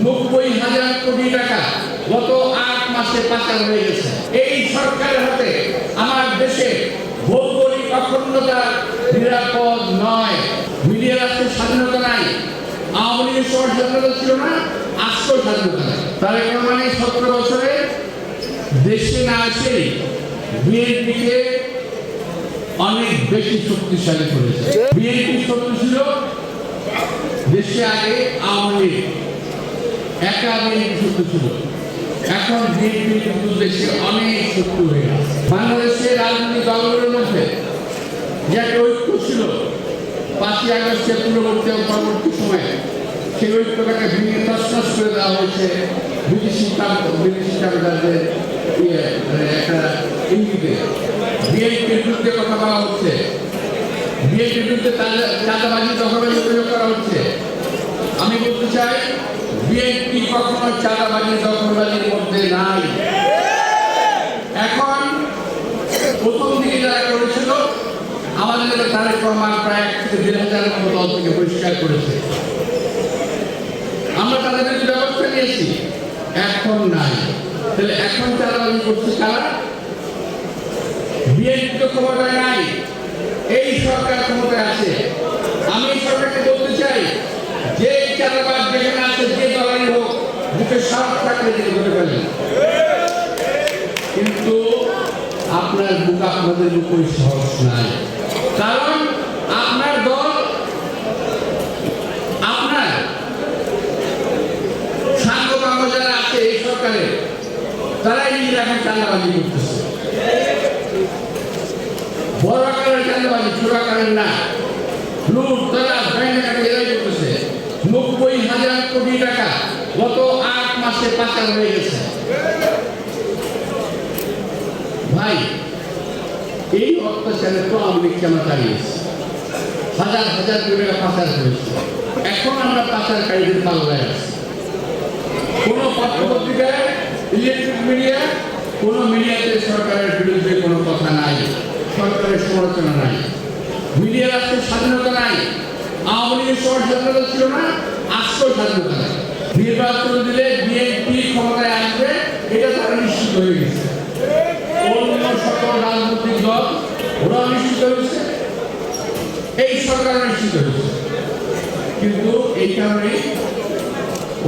90,000 কোটি টাকা গত 8 মাসে পাচার হয়ে গেছে। এই সরকারের হাতে আমার দেশে ভৌগোলিক অখণ্ডতা নিরাপদ নয়। মিডিয়ার হাতে স্বাধীনতা নাই। আওয়ামী লীগের সময় স্বাধীনতা ছিল না, আজকেও স্বাধীনতা নাই। তার মানে 17 বছরে দেশে না আসে বিএনপিকে অনেক বেশি শক্তিশালী করেছে। বিএনপি শক্তি ছিল দেশে আগে আওয়ামী লীগ একা বিএনপি শক্তি ছিল, এখন বিএনপি কিন্তু দেশে অনেক শক্তি হয়ে গেছে। বাংলাদেশের রাজনৈতিক দলগুলোর মধ্যে যে একটা ঐক্য ছিল 5ই আগস্টের পরবর্তী সময়ে, সেই ঐক্যটাকে ভেঙে তছনছ করে দেওয়া হয়েছে বিদেশি কারবারদের একটা ইঙ্গিতে। বিএনপির বিরুদ্ধে কথা বলা হচ্ছে, বিএনপির বিরুদ্ধে চাঁদাবাজি দখলবাজি প্রয়োগ করা হচ্ছে। আমি বলতে চাই বিএনপি কখনো চাঁদাবাজি দখলবাজির মধ্যে নাই। এখন প্রথম দিকে যারা করেছিল আমাদের তারেক রহমান প্রায় 1 থেকে 1,500 মতো দল থেকে পরিষ্কার করেছে। আমরা তাদের বিরুদ্ধে ব্যবস্থা নিয়েছি, এখন নাই। তাহলে এখন চাঁদাবাজি করছে কারা? বিএনপি তো ক্ষমতায় নাই, এই সরকার ক্ষমতায় আছে। আমি এই সরকারকে বলতে চাই যে চাঁদাবাজ যেখানে আছে, যে দলেরই হোক, বুকে সাহস থাকলে যে ধরে ফেলেন। কিন্তু আপনার বুক আপনাদের বুকে সাহস নাই, কারণ আপনার দল, আপনার সাংগঠন যারা আছে এই সরকারে, তারাই নিজেরা এখন চাঁদাবাজি করতেছে। বড় আকারের চাঁদাবাজি, ছোট আকারের না। লুট তারা এরাই করতেছে। 90,000 কোটি টাকা গত 8 মাসে পাচার হয়ে গেছে। ভাই, এই অত্যাচারে তো আওয়ামী লীগকে আমরা চালিয়েছি, হাজার হাজার কোটি টাকা পাচার করেছি। এখন আমরা পাচারকারীদের পাল্লায় আছি। কোন পত্রপত্রিকায়, ইলেকট্রিক মিডিয়া, কোন মিডিয়াতে সরকারের বিরুদ্ধে কোনো কথা নাই, সরকারের সমালোচনা নাই। মিডিয়ার আজকে স্বাধীনতা নাই। আওয়ামী লীগের সময় স্বাধীনতা ছিল না, আজকেও স্বাধীনতা নাই। নির্বাচন দিলে বিএনপি ক্ষমতায় আসবে, এটা তারা নিশ্চিত হয়ে গেছে। অন্য সকল রাজনৈতিক দল ওরাও নিশ্চিত হয়েছে, এই সরকার নিশ্চিত হয়েছে। কিন্তু এই কারণে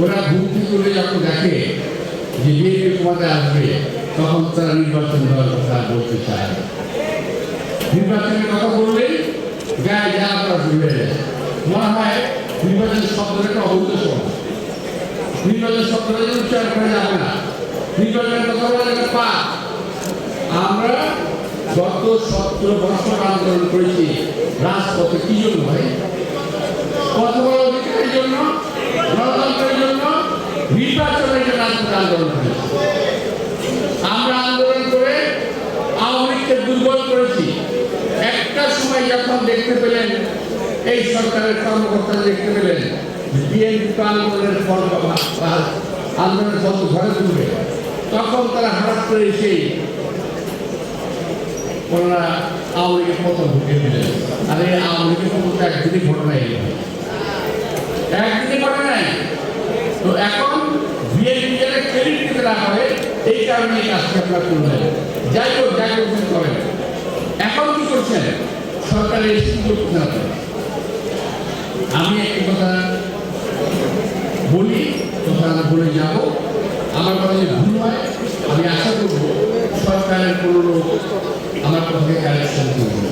ওরা ঘুম থেকে যখন দেখে যে বিএনপি ক্ষমতায় আসবে, তখন তারা নির্বাচন দেওয়ার কথা বলতে চায়। নির্বাচনের কথা বললেই গায়ে যা করা শুরু হয়ে যায়। মনে হয় নির্বাচনের শব্দটা একটা অবৈধ শব্দ, নির্বাচন শব্দটা উচ্চারণ করা যাবে না, নির্বাচনের কথা বলে একটা পাপ। আমরা গত 17 বছর আন্দোলন করেছি রাজপথে, কি জন্য ভাই? কথা বলার অধিকারের জন্য, গণতন্ত্রের জন্য, নির্বাচনের জন্য রাজপথে আন্দোলন করেছি। আমরা আন্দোলন করে আওয়ামী লীগকে দুর্বল করেছি। একটা সময় যখন দেখতে পেলেন, এই সরকারের কর্মকর্তারা দেখতে পেলেন বিএনপি আন্দোলনের ফল আন্দোলনের ফল ঘরে তুলবে, তখন তারা হঠাৎ করে এসেই ওনারা আওয়ামী লীগের পতন ঢুকিয়ে দিলেন। আর এই আওয়ামী লীগের পতন তো একদিনই ঘটনাই, একদিনই ঘটে নাই। তো এখন বিএনপি যারা ক্রেডিট দিতে না হয়, এই কারণে এই কাজটা আপনারা করলেন। যাই হোক, যাই করছেন করেন। এখন কি করছেন? সরকারের কি করছেন আপনারা? আমি একটি কথা বলি, কথা বলে যাব। আমার কথা যদি ভুল হয়, আমি আশা করব সরকারের কোনো লোক আমার কথাকে কারেকশন করবে।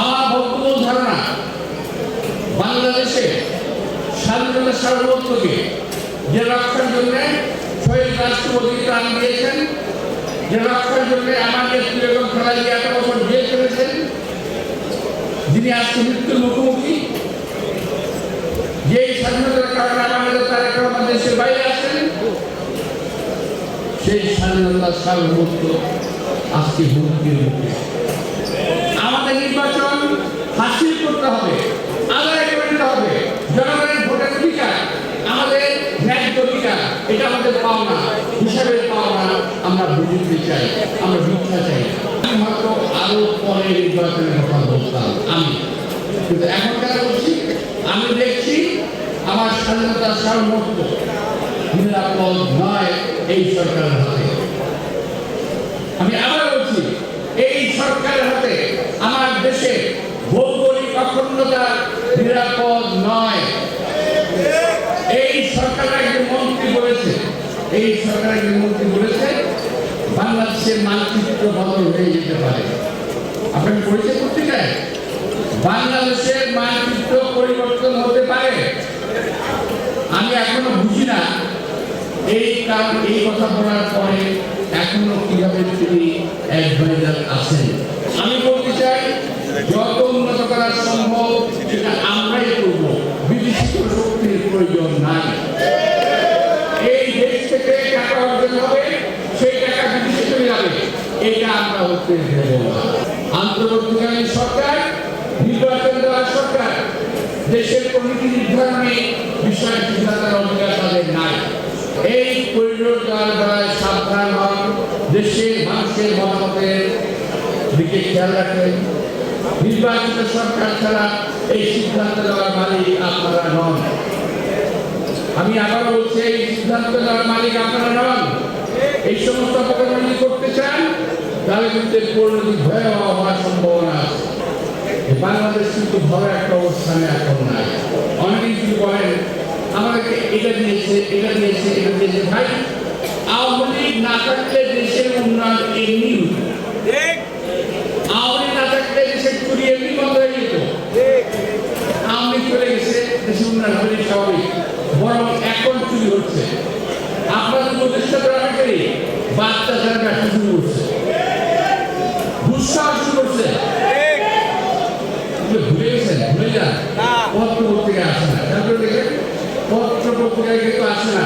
আমার বক্তব্য ধারণা, বাংলাদেশে স্বাধীনতা সার্বভৌমত্বকে যে রক্ষার জন্য শহীদ রাষ্ট্রপতি প্রাণ দিয়েছেন, যে রক্ষার জন্য আমাদের বেগম খালেদা জিয়া 8 বছর জেল করেছেন, যিনি আজকে মৃত্যুর মুখোমুখি, যে স্বাধীনতার কারণে আমাদের তারেক রহমান দেশের বাইরে আছেন, সেই স্বাধীনতার সার্বভৌমত্ব আজকে হুমকির মুখে। আমাদের নির্বাচন হাসিল করতে হবে, আদায় করতে হবে। জনগণের ভোটের অধিকার, আমাদের ন্যায্য অধিকার, এটা আমাদের পাওনা, হিসাবের পাওনা। আমরা বুঝতে চাই, আমরা ভিক্ষা চাই। আমি হয়তো আরো পরে নির্বাচনের কথা বলতাম আমি, কিন্তু এখন কেন বলছি? আমি দেখছি আমার স্বাধীনতা সার্বভৌমত্ব নিরাপদ নয় এই সরকারের হাতে। আমি আবার বলছি, এই সরকারের হাতে আমার দেশে ভৌগোলিক অখণ্ডতা নিরাপদ নয়। এই সরকারের একজন মন্ত্রী বলেছে, বাংলাদেশের মানচিত্র বদল হয়ে যেতে পারে। আপনাকে পরিচয় করতে চাই, বাংলাদেশের মানচিত্র পরিবর্তন হতে পারে। আমি এখনো বুঝি না এই কথা বলার পরে এখনো কিভাবে তিনি অ্যাডভাইজার আছেন। আমি বলতে চাই, যত উন্নত করা সম্ভব সেটা আমরাই করব, বিদেশি শক্তির প্রয়োজন নাই। এই দেশ থেকে টাকা অর্জন হবে, সেই টাকা বিদেশে চলে যাবে, এটা আমরা হতে দেব না। আন্তর্জাতিক সরকার, নির্বাচন দেওয়ার সরকার, দেশের কমিটি নির্ধারণে বিষয় সিদ্ধান্তের অধিকার তাদের নাই। এই করিডোর দ্বারা সাবধান হন, দেশের মানুষের মতামতের দিকে খেয়াল রাখেন। নির্বাচিত সরকার ছাড়া এই সিদ্ধান্ত দেওয়ার মালিক আপনারা নন। আমি আবার বলছি, এই সিদ্ধান্ত দেওয়ার মালিক আপনারা নন। এই সমস্ত অপকর্ম করতে চান, তাহলে কিন্তু পরিণতি ভয়াবহ হওয়ার সম্ভাবনা আছে। বাংলাদেশ কিন্তু ভালো একটা অবস্থানে এখন নাই। অনেকেই কিন্তু বলেন আমাদেরকে এটা দিয়েছে। ভাই, আওয়ামী লীগ না থাকলে দেশের উন্নয়ন এমনি হতো। আওয়ামী লীগ না থাকলে দেশের চুরি এমনি বন্ধ হয়ে যেত। আওয়ামী লীগ চলে গেছে, দেশের উন্নয়ন হবে স্বাভাবিক, বরং এখন চুরি হচ্ছে। আপনাদের প্রতিষ্ঠা করা করি বাচ্চা যারা ব্যবসা শুরু করছে, দুঃসাহস শুরু করছে। ভুলে গেছেন, ভুলে যান, পত্র পত্রিকায় আসে না। পত্র পত্রিকায় কিন্তু আসে না।